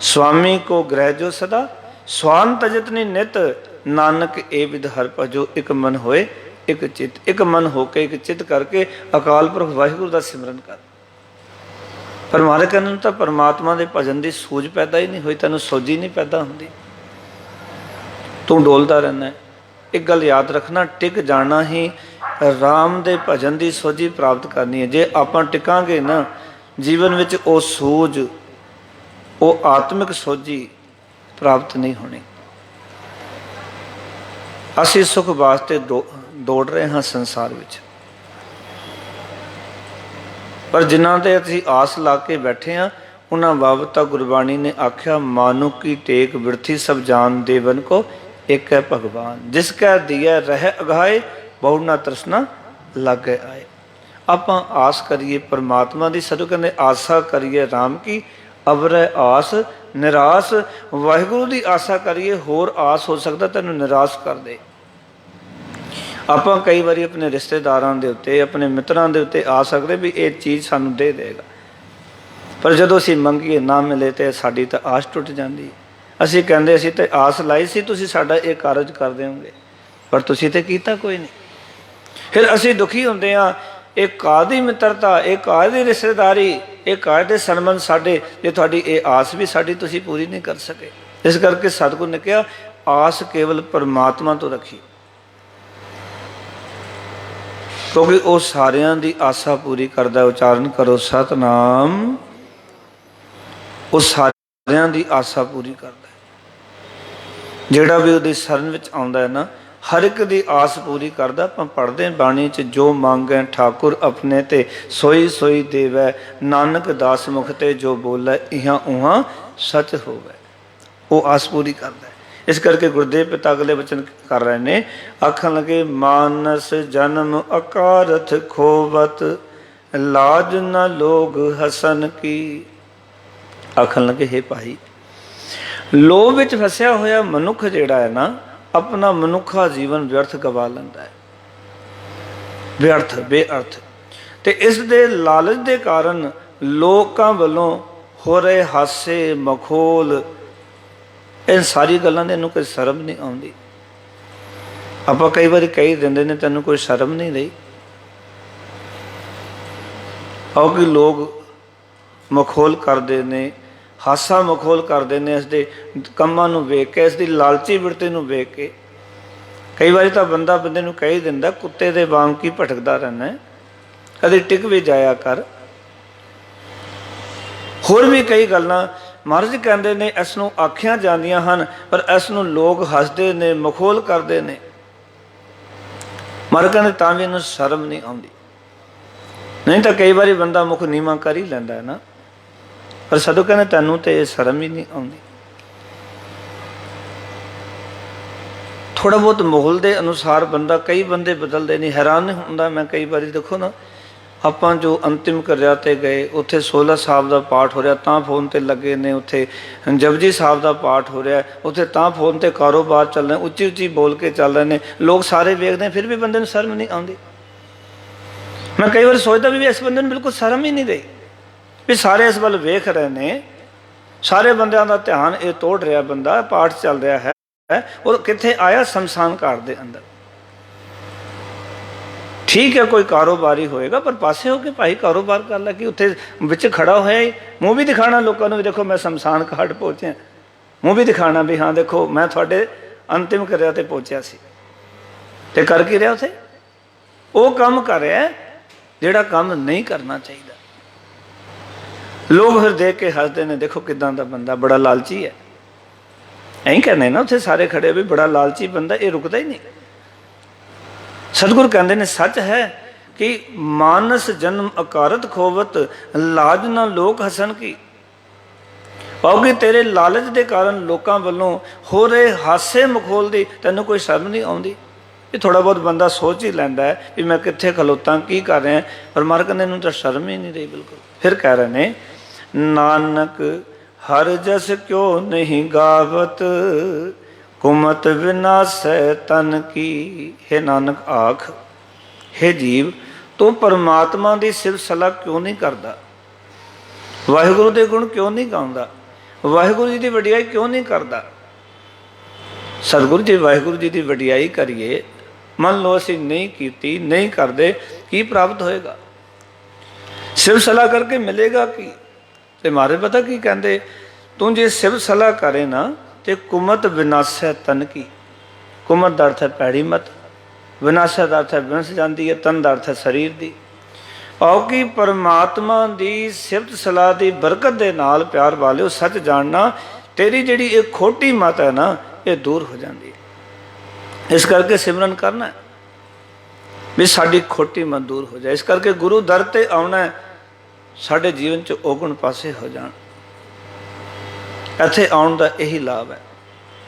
S1: ਸਵਾਮੀ ਕੋ ਗ੍ਰਹਿ ਜੋ ਸਦਾ ਸਵਾਨ ਤਜਤਨੀ ਨਿਤ ਨਾਨਕ ਇਹ ਵਿਦ ਹਰ ਭਜੋ। ਇੱਕ ਮਨ ਹੋਏ ਇੱਕ ਚਿੱਤ, ਇੱਕ ਮਨ ਹੋ ਕੇ ਇੱਕ ਚਿੱਤ ਕਰਕੇ ਅਕਾਲ ਪੁਰਖ ਵਾਹਿਗੁਰੂ ਦਾ ਸਿਮਰਨ ਕਰ। ਪਰ ਮਾਰੇ ਕਰਨ ਨੂੰ ਤਾਂ ਪਰਮਾਤਮਾ ਦੇ ਭਜਨ ਦੀ ਸੂਝ ਪੈਦਾ ਹੀ ਨਹੀਂ ਹੋਈ, ਤੈਨੂੰ ਸੋਝੀ ਨਹੀਂ ਪੈਦਾ ਹੁੰਦੀ, ਤੂੰ ਡੋਲਦਾ ਰਹਿੰਦਾ। ਇੱਕ ਗੱਲ ਯਾਦ ਰੱਖਣਾ, ਟਿਕ ਜਾਣਾ ਹੀ ਰਾਮ ਦੇ ਭਜਨ ਦੀ ਸੋਝੀ ਪ੍ਰਾਪਤ ਕਰਨੀ ਹੈ। ਜੇ ਆਪਾਂ ਟਿਕਾਂਗੇ ਨਾ ਜੀਵਨ ਵਿੱਚ, ਉਹ ਸੂਝ, ਉਹ ਆਤਮਿਕ ਸੋਝੀ ਪ੍ਰਾਪਤ ਨਹੀਂ ਹੋਣੀ। ਅਸੀਂ ਸੁਖ ਵਾਸਤੇ ਦੌੜ ਰਹੇ ਹਾਂ ਸੰਸਾਰ ਵਿੱਚ, ਪਰ ਜਿਨ੍ਹਾਂ ਤੇ ਅਸੀਂ ਆਸ ਲਾ ਕੇ ਬੈਠੇ ਹਾਂ ਉਹਨਾਂ ਬਾਬਤ ਤਾਂ ਗੁਰਬਾਣੀ ਨੇ ਆਖਿਆ, ਮਾਨੁਕ ਕੀ ਟੇਕ ਬਿਰਥੀ ਸਭ ਜਾਨ ਦੇਵਨ ਕੋ ਇੱਕ ਹੈ ਭਗਵਾਨ, ਜਿਸ ਕੈ ਦੀਐ ਰਹਿ ਅਗਾਏ ਬਹੁ ਨਾ ਤ੍ਰਿਸ਼ਨਾ ਲਾਗੇ ਆਏ। ਆਪਾਂ ਆਸ ਕਰੀਏ ਪਰਮਾਤਮਾ ਦੀ, ਸਤਿਗੁਰੂ ਕਹਿੰਦੇ ਆਸਾ ਕਰੀਏ ਰਾਮ ਕੀ ਅਵਰੈ ਆਸ ਨਿਰਾਸ। ਵਾਹਿਗੁਰੂ ਦੀ ਆਸਾ ਕਰੀਏ, ਹੋਰ ਆਸ ਹੋ ਸਕਦਾ ਤੈਨੂੰ ਨਿਰਾਸ਼ ਕਰ ਦੇ। ਆਪਾਂ ਕਈ ਵਾਰੀ ਆਪਣੇ ਰਿਸ਼ਤੇਦਾਰਾਂ ਦੇ ਉੱਤੇ, ਆਪਣੇ ਮਿੱਤਰਾਂ ਦੇ ਉੱਤੇ ਆ ਸਕਦੇ ਵੀ ਇਹ ਚੀਜ਼ ਸਾਨੂੰ ਦੇ ਦੇਗਾ, ਪਰ ਜਦੋਂ ਅਸੀਂ ਮੰਗੀਏ ਨਾ ਮਿਲੇ ਤੇ ਸਾਡੀ ਤਾਂ ਆਸ ਟੁੱਟ ਜਾਂਦੀ। ਅਸੀਂ ਕਹਿੰਦੇ ਅਸੀਂ ਤੇ ਆਸ ਲਾਈ ਸੀ ਤੁਸੀਂ ਸਾਡਾ ਇਹ ਕਾਰਜ ਕਰ ਦੇਵੋਗੇ, ਪਰ ਤੁਸੀਂ ਤੇ ਕੀਤਾ ਕੋਈ ਨਹੀਂ। ਫਿਰ ਅਸੀਂ ਦੁਖੀ ਹੁੰਦੇ ਹਾਂ, ਇਹ ਕਾਹਦੀ ਮਿੱਤਰਤਾ, ਇਹ ਕਾਹਦੀ ਰਿਸ਼ਤੇਦਾਰੀ, ਇਹ ਕਾਹਦੇ ਸੰਬੰਧ ਸਾਡੇ, ਜੇ ਤੁਹਾਡੀ ਇਹ ਆਸ ਵੀ ਸਾਡੀ ਤੁਸੀਂ ਪੂਰੀ ਨਹੀਂ ਕਰ ਸਕੇ। ਇਸ ਕਰਕੇ ਸਤਿਗੁਰ ਨੇ ਕਿਹਾ ਆਸ ਕੇਵਲ ਪਰਮਾਤਮਾ ਤੋਂ ਰੱਖੀ, ਕਿਉਂਕਿ ਉਹ ਸਾਰਿਆਂ ਦੀ ਆਸਾ ਪੂਰੀ ਕਰਦਾ। ਉਚਾਰਨ ਕਰੋ ਸਤਨਾਮ। ਉਹ ਸਾਰਿਆਂ ਦੀ ਆਸਾ ਪੂਰੀ ਕਰਦਾ, ਜਿਹੜਾ ਵੀ ਉਹਦੀ ਸ਼ਰਨ ਵਿੱਚ ਆਉਂਦਾ ਹੈ ਨਾ, ਹਰ ਇੱਕ ਦੀ ਆਸ ਪੂਰੀ ਕਰਦਾ। ਆਪਾਂ ਪੜ੍ਹਦੇ ਬਾਣੀ 'ਚ, ਜੋ ਮੰਗੈ ਠਾਕੁਰ ਆਪਣੇ ਤੇ ਸੋਈ ਸੋਈ ਦੇਵੈ, ਨਾਨਕ ਦਾਸ ਮੁਖ ਤੇ ਜੋ ਬੋਲੇ ਇਹਾਂ ਉਹਾਂ ਸੱਚ ਹੋਵੇ। ਉਹ ਆਸ ਪੂਰੀ ਕਰਦਾ। ਇਸ ਕਰਕੇ ਗੁਰਦੇਵ ਪਿਤਾ ਅਗਲੇ ਬਚਨ ਕਰ ਰਹੇ ਨੇ, ਆਖਣ ਲੱਗੇ ਮਾਨਸ ਜਨਮ ਅਕਾਰਥ ਖੋਵਤ ਲਾਜ ਨਾ ਲੋਗ ਹਸਨ ਕੀ। ਆਖਣ ਲੱਗੇ ਹੇ ਭਾਈ, ਲੋਭ ਵਿੱਚ ਫਸਿਆ ਹੋਇਆ ਮਨੁੱਖ ਜਿਹੜਾ ਹੈ ਨਾ, ਆਪਣਾ ਮਨੁੱਖਾ ਜੀਵਨ ਵਿਅਰਥ ਗਵਾ ਲੈਂਦਾ ਹੈ, ਵਿਅਰਥ ਬੇਅਰਥ। ਤੇ ਇਸ ਦੇ ਲਾਲਚ ਦੇ ਕਾਰਨ ਲੋਕਾਂ ਵੱਲੋਂ ਹੋ ਰਹੇ ਹਾਸੇ ਮਖੌਲ, ਇਹ ਸਾਰੀ ਗੱਲਾਂ ਦੇ ਇਹਨੂੰ ਕੋਈ ਸ਼ਰਮ ਨਹੀਂ ਆਉਂਦੀ। ਆਪਾਂ ਕਈ ਵਾਰੀ ਕਹੀ ਦਿੰਦੇ ਨੇ ਤੈਨੂੰ ਕੋਈ ਸ਼ਰਮ ਨਹੀਂ ਰਹੀ। ਆਓ ਕਿ ਲੋਕ ਮਖੌਲ ਕਰਦੇ ਨੇ, ਹਾਸਾ ਮਖੌਲ ਕਰਦੇ ਨੇ ਇਸ ਦੇ ਕੰਮਾਂ ਨੂੰ ਵੇਖ ਕੇ, ਇਸ ਦੀ ਲਾਲਚੀ ਬਿਰਤੀ ਨੂੰ ਵੇਖ ਕੇ। ਕਈ ਵਾਰੀ ਤਾਂ ਬੰਦਾ ਬੰਦੇ ਨੂੰ ਕਹਿ ਦਿੰਦਾ ਕੁੱਤੇ ਦੇ ਵਾਂਗ ਕੀ ਭਟਕਦਾ ਰਹਿਣਾ, ਕਦੇ ਟਿਕ ਵੀ ਜਾਇਆ ਕਰ। ਹੋਰ ਵੀ ਕਈ ਗੱਲਾਂ महाराज जी कहते ने इस नूं आखियां जांदियां हन पर इस नूं लोग हसदे ने, मखौल करते ने। महाराज कहते तां भी इन्हूं शर्म नहीं आउंदी। नहीं तो कई बार बंदा मुख नीवा कर ही लैंदा है ना, पर सदों कहते तैनूं तो ये शर्म ही नहीं आउंदी। थोड़ा बहुत माहौल के अनुसार बंदा, कई बंदे बदलते नहीं, हैरान नहीं होंदा। मैं कई बार देखो ना, ਆਪਾਂ जो अंतिम क्रिया ते गए, उत्थे 16 साहब का पाठ हो रहा, तां फोन ते लगे ने, उत्थे जपजी साहब का पाठ हो रहा, उत्थे तां फोन ते कारोबार चल रहे, उच्ची उच्ची बोल के चल रहे हैं, लोग सारे वेखते हैं, फिर भी बंदे नूं शर्म नहीं आउंदी। मैं कई बार सोचता भी इस बंदे नूं बिल्कुल शर्म ही नहीं रही भी सारे इस वल वेख रहे हैं, सारे बंदियां दा ध्यान ये तोड़ रहा बंदा, पाठ चल रहा है और कित्थे आया शमशान घाट दे अंदर। ठीक है कोई कारोबारी होएगा पर पासे हो के भाई कारोबार कर ला, कि उत्थे विच खड़ा होया ही मूँह भी दिखाना लोगों को भी, देखो मैं शमशान घाट पहुँचा, मूँह भी दिखाना भी हाँ देखो मैं थोड़े अंतिम क्रिया ते पहुँचा सी, ते कर की रहा उसे वो काम कर रहा है जिहड़ा काम नहीं करना चाहिए। लोग फिर देख के हसते ने, देखो किदां दा बंदा, बड़ा लालची है। ऐं कहने ना उत्थे सारे खड़े भी बड़ा लालची बंदा, ये रुकता ही नहीं। सतगुरु कहते हैं सच है कि मानस जन्म अकारत खोवत, लाज ना लोक हसन की। पाओगे तेरे लालच के कारण लोगों वालों हो रहे हासे मखौल दी तैनूं कोई शर्म नहीं आउंदी। ये थोड़ा बहुत बंदा सोच ही लैंदा है कि मैं कित्थे खलोता, की कर रहा, पर मार कहने नूं तां शर्म ही नहीं रही बिल्कुल। फिर कह रहे ने नानक हर जस क्यों नहीं गावत, कुमत विनाशै तन की। हे नानक आख, हे जीव तू परमात्मा की सिर सलाह क्यों नहीं करता, वाहिगुरु के गुण क्यों नहीं गाँदा, वाहिगुरु जी की वडियाई क्यों नहीं करता। सतगुरु जी वाहिगुरु जी की वडियाई करिए, मान लो असीं नहीं कीती, नहीं करते, की प्राप्त होएगा? सिर सलाह करके मिलेगा की? ते मारे पता की कहते, तू जे सिर सलाह करे ना ते कुमत विनाशै तन की। कुमत का अर्थ है पैड़ी मत, विनाशा का अर्थ है विनस जाती है, तन का अर्थ है शरीर की। आओ कि परमात्मा की सिफत सलाह की बरकत के नाल प्यार वाले सच जानना, तेरी जिहड़ी एक खोटी मत है ना ये दूर हो जाती है। इस करके सिमरन करना है भी साडी खोटी मत दूर हो जाए। इस करके गुरु दर ते आउणा है, साडे जीवन च औगुण पासे हो जाण। इत्थे आउण दा यही लाभ है।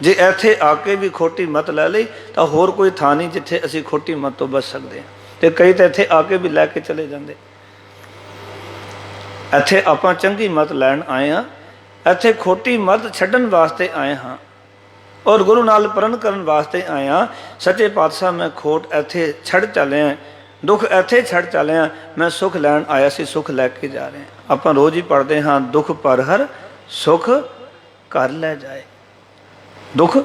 S1: जे इत्थे आके भी खोटी मत लै लई तो होर कोई थां नहीं जिथे असीं खोटी मत तो बच सकते हैं। तो कई तो इत्थे आके भी लैके चले जाते। इत्थे आपां चंगी मत लैण आए हाँ, इत्थे खोटी मत छड्डण वास्ते आए हाँ और गुरु नाल प्रण करन वास्ते आए हाँ। सच्चे पातशाह मैं खोट इत्थे छड़ चलिया, दुख इत्थे छड़ चलिया, मैं सुख लैण आया सी, सुख लैके जा रहे हैं। आपां रोज़ ही पढ़ते हाँ, दुख पर हर सुख कर लै जाए। दुख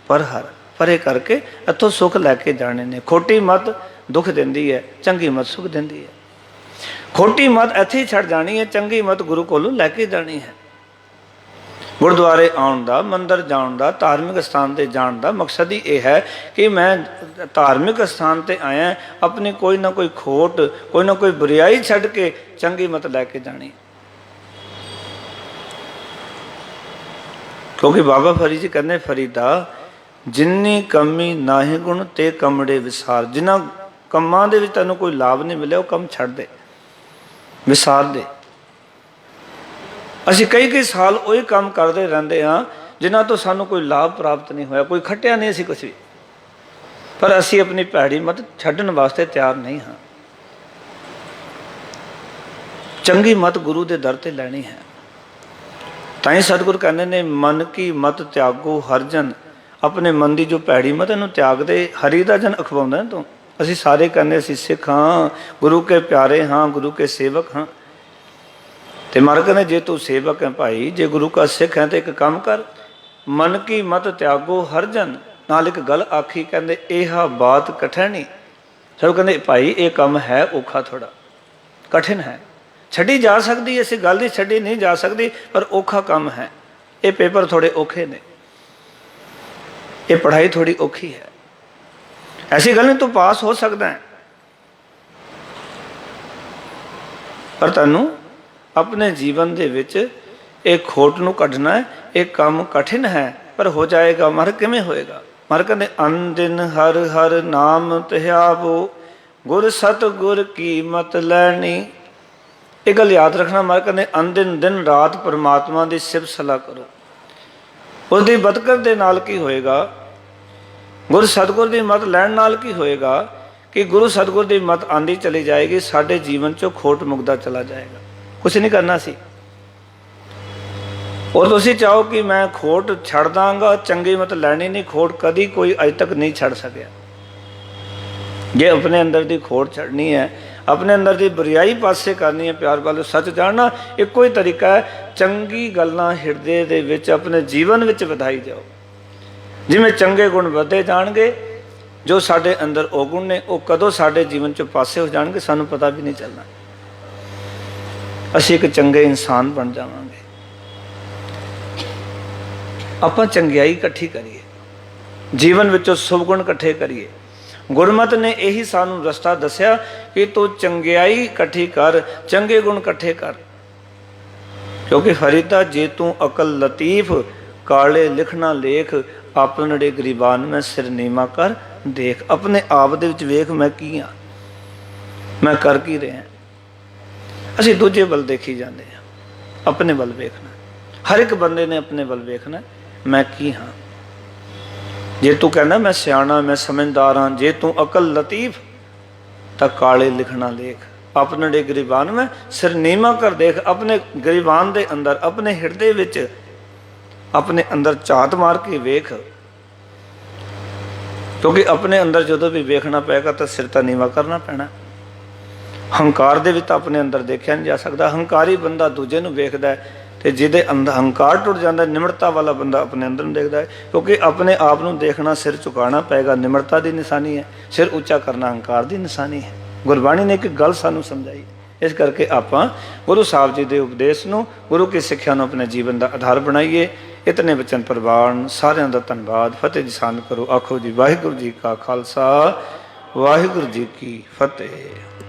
S1: पर हर परे करके इत्थों सुख लैके जाने ने। खोटी मत दुख दिंदी है, चंगी मत सुख दिंदी है। खोटी मत इत्थे ही छड़ जानी है, चंगी मत गुरु कोलों लैके जानी है। गुरुद्वारे आउण दा, मंदिर जाण दा, धार्मिक स्थान ते जाण दा मकसद ही यह है कि मैं धार्मिक स्थान ते आया, अपनी कोई ना कोई खोट, कोई ना कोई बुराई छड्ड के चंगी मत लैके जानी। क्योंकि बाबा फरीद जी कहते फरीदा जिन्नी कमी नाहि गुण ते कमड़े विसार। जिन्हां कमां दे विच तैनूं कोई लाभ नहीं मिले, वो कम छड्ड दे, विसार दे। असीं कई साल वही काम करते रहते हाँ जिन्हां तो सानूं कोई लाभ प्राप्त नहीं होया, कोई खट्टिया नहीं असीं कुछ भी, पर असीं अपनी भैड़ी मत छड्डण वास्ते तैयार नहीं हाँ। चंगी मत गुरु के दर ते लैनी है। ताई सतगुरु कहते ने मन की मत त्यागो हरजन। अपने मन की जो भैड़ी मत इन्हूं त्याग दे, हरि का जन अखवाउंदा है तू। असीं सारे कहने असीं सिख हाँ, गुरु के प्यारे हाँ, गुरु के सेवक हाँ। तो महाराज कहते जे तू सेवक है भाई, जे गुरु का सिख है तो एक काम कर, मन की मत त्यागो हरजन। नाल एक गल आखी, कहते यह बात कठिनी। सब कहते भाई ये काम है औखा, थोड़ा कठिन है, छड़ी जा सकती, ऐसी गल नहीं छड़ी नहीं जा सकती, पर औखा काम है। ये पेपर थोड़े औखे ने, ये पढ़ाई थोड़ी औखी है। ऐसी गल नहीं तू पास हो सकता है, पर तैनूं अपने जीवन दे विच ਇਹ ਖੋਟ ਨੂੰ ਕੱਢਣਾ ਇਹ ਕੰਮ ਕਠਿਨ ਹੈ, ਪਰ ਹੋ ਜਾਏਗਾ। ਮਰ ਕਿਵੇਂ ਹੋਏਗਾ? ਮਰ ਕਹਿੰਦੇ ਅਨ ਦਿਨ ਹਰ ਹਰ ਨਾਮ ਧਿਆਵੋ, ਗੁਰ ਸਤ ਗੁਰ ਕੀ ਮਤ ਲੈਣੀ। ਇਹ ਗੱਲ ਯਾਦ ਰੱਖਣਾ। ਮਰ ਕਹਿੰਦੇ ਅਨ ਦਿਨ ਰਾਤ ਪਰਮਾਤਮਾ ਦੀ ਸਿਫਤ ਸਲਾਹ ਕਰੋ। ਉਸਦੀ ਬਦਕਰ ਦੇ ਨਾਲ ਕੀ ਹੋਏਗਾ? ਗੁਰ ਸਤਗੁਰ ਦੀ ਮਤ ਲੈਣ ਨਾਲ ਕੀ ਹੋਏਗਾ ਕਿ ਗੁਰੂ ਸਤਗੁਰ ਦੀ ਮਤ ਆਂਦੀ ਚਲੀ ਜਾਏਗੀ, ਸਾਡੇ ਜੀਵਨ ਚੋਂ ਖੋਟ ਮੁਕਦਾ ਚਲਾ ਜਾਏਗਾ। ਕੁਛ ਨਹੀਂ ਕਰਨਾ ਸੀ। ਔਰ ਤੁਸੀਂ ਚਾਹੋ ਕਿ ਮੈਂ ਖੋਟ ਛੱਡ ਦਾਂਗਾ, ਚੰਗੀ ਮਤ ਲੈਣੀ ਨਹੀਂ, ਖੋਟ ਕਦੀ ਕੋਈ ਅਜ ਤੱਕ ਨਹੀਂ ਛੱਡ ਸਕਿਆ। ਜੇ ਆਪਣੇ ਅੰਦਰ ਦੀ ਖੋਟ ਛੱਡਣੀ ਹੈ, ਆਪਣੇ ਅੰਦਰ ਦੀ ਬੁਰਾਈ ਪਾਸੇ ਕਰਨੀ ਹੈ, ਪਿਆਰ ਵੱਲ ਸੱਚ ਜਾਣਨਾ, ਇੱਕੋ ਹੀ ਤਰੀਕਾ ਹੈ। ਚੰਗੀ ਗੱਲਾਂ ਹਿਰਦੇ ਦੇ ਵਿੱਚ ਆਪਣੇ ਜੀਵਨ ਵਿੱਚ ਵਧਾਈ ਜਾਓ। ਜਿਵੇਂ ਚੰਗੇ ਗੁਣ ਵਧਦੇ ਜਾਣਗੇ, ਜੋ ਸਾਡੇ ਅੰਦਰ ਔਗੁਣ ਨੇ ਉਹ ਕਦੋਂ ਸਾਡੇ ਜੀਵਨ 'ਚੋਂ ਪਾਸੇ ਹੋ ਜਾਣਗੇ ਸਾਨੂੰ ਪਤਾ ਵੀ ਨਹੀਂ ਚੱਲਣਾ। ਅਸੀਂ ਇੱਕ ਚੰਗੇ ਇਨਸਾਨ ਬਣ ਜਾਵਾਂਗੇ। ਆਪਾਂ ਚੰਗਿਆਈ ਇਕੱਠੀ ਕਰੀਏ, ਜੀਵਨ ਵਿੱਚੋਂ ਸੁਭ ਗੁਣ ਇਕੱਠੇ ਕਰੀਏ। ਗੁਰਮਤਿ ਨੇ ਇਹੀ ਸਾਨੂੰ ਰਸਤਾ ਦੱਸਿਆ ਕਿ ਤੂੰ ਚੰਗਿਆਈ ਇਕੱਠੀ ਕਰ, ਚੰਗੇ ਗੁਣ ਇਕੱਠੇ ਕਰ। ਕਿਉਂਕਿ ਫਰੀਦਾ ਜੇ ਤੂੰ ਅਕਲ ਲਤੀਫ, ਕਾਲੇ ਲਿਖਣਾ ਲੇਖ, ਆਪਣੇ ਗਰੀਬਾਨ ਮੈਂ ਸਿਰ ਨੀਵਾਂ ਕਰ ਦੇਖ। ਆਪਣੇ ਆਪ ਦੇ ਵਿੱਚ ਵੇਖ ਮੈਂ ਕੀ ਹਾਂ, ਮੈਂ ਕਰ ਕੀ ਰਿਹਾ। ਅਸੀਂ ਦੂਜੇ ਵੱਲ ਦੇਖੀ ਜਾਂਦੇ ਹਾਂ, ਆਪਣੇ ਵੱਲ ਵੇਖਣਾ। ਹਰ ਇੱਕ ਬੰਦੇ ਨੇ ਆਪਣੇ ਵੱਲ ਵੇਖਣਾ, ਮੈਂ ਕੀ ਹਾਂ। ਜੇ ਤੂੰ ਕਹਿੰਦਾ ਮੈਂ ਸਿਆਣਾ, ਮੈਂ ਸਮਝਦਾਰ ਹਾਂ, ਜੇ ਤੂੰ ਅਕਲ ਲਤੀਫ ਤਾਂ ਕਾਲੇ ਲਿਖਣਾ ਲੇਖ, ਆਪਣੇ ਗਰੀਬਾਨ ਮੈਂ ਸਿਰ ਨੀਵਾਂ ਕਰ ਦੇਖ। ਆਪਣੇ ਗਰੀਬਾਨ ਦੇ ਅੰਦਰ, ਆਪਣੇ ਹਿਰਦੇ ਵਿੱਚ, ਆਪਣੇ ਅੰਦਰ ਝਾਤ ਮਾਰ ਕੇ ਵੇਖ। ਕਿਉਂਕਿ ਆਪਣੇ ਅੰਦਰ ਜਦੋਂ ਵੀ ਵੇਖਣਾ ਪਏਗਾ ਤਾਂ ਸਿਰ ਤਾਂ ਨੀਵਾਂ ਕਰਨਾ ਪੈਣਾ। ਹੰਕਾਰ ਦੇ ਵਿੱਚ ਆਪਣੇ ਅੰਦਰ ਦੇਖਿਆ ਨਹੀਂ ਜਾ ਸਕਦਾ। ਹੰਕਾਰੀ ਬੰਦਾ ਦੂਜੇ ਨੂੰ ਵੇਖਦਾ ਹੈ, ਤੇ ਜਿਹਦੇ ਅੰਦਰ ਹੰਕਾਰ ਟੁੱਟ ਜਾਂਦਾ, ਨਿਮਰਤਾ ਵਾਲਾ ਬੰਦਾ ਆਪਣੇ ਅੰਦਰ ਨੂੰ ਦੇਖਦਾ ਹੈ। ਕਿਉਂਕਿ ਆਪਣੇ ਆਪ ਨੂੰ ਦੇਖਣਾ, ਸਿਰ ਝੁਕਾਉਣਾ ਪਏਗਾ, ਨਿਮਰਤਾ ਦੀ ਨਿਸ਼ਾਨੀ ਹੈ। ਸਿਰ ਉੱਚਾ ਕਰਨਾ ਹੰਕਾਰ ਦੀ ਨਿਸ਼ਾਨੀ ਹੈ। ਗੁਰਬਾਣੀ ਨੇ ਇੱਕ ਗੱਲ ਸਾਨੂੰ ਸਮਝਾਈ। ਇਸ ਕਰਕੇ ਆਪਾਂ ਗੁਰੂ ਸਾਹਿਬ ਜੀ ਦੇ ਉਪਦੇਸ਼ ਨੂੰ, ਗੁਰੂ ਕੀ ਸਿੱਖਿਆ ਨੂੰ ਆਪਣੇ ਜੀਵਨ ਦਾ ਆਧਾਰ ਬਣਾਈਏ। ਇਤਨੇ ਬਚਨ ਪ੍ਰਵਾਨ। ਸਾਰਿਆਂ ਦਾ ਧੰਨਵਾਦ। ਫਤਿਹ ਜੀ ਸਾਨ ਕਰੋ। ਆਖੋ ਜੀ ਵਾਹਿਗੁਰੂ ਜੀ ਕਾ ਖਾਲਸਾ, ਵਾਹਿਗੁਰੂ ਜੀ ਕੀ ਫਤਿਹ।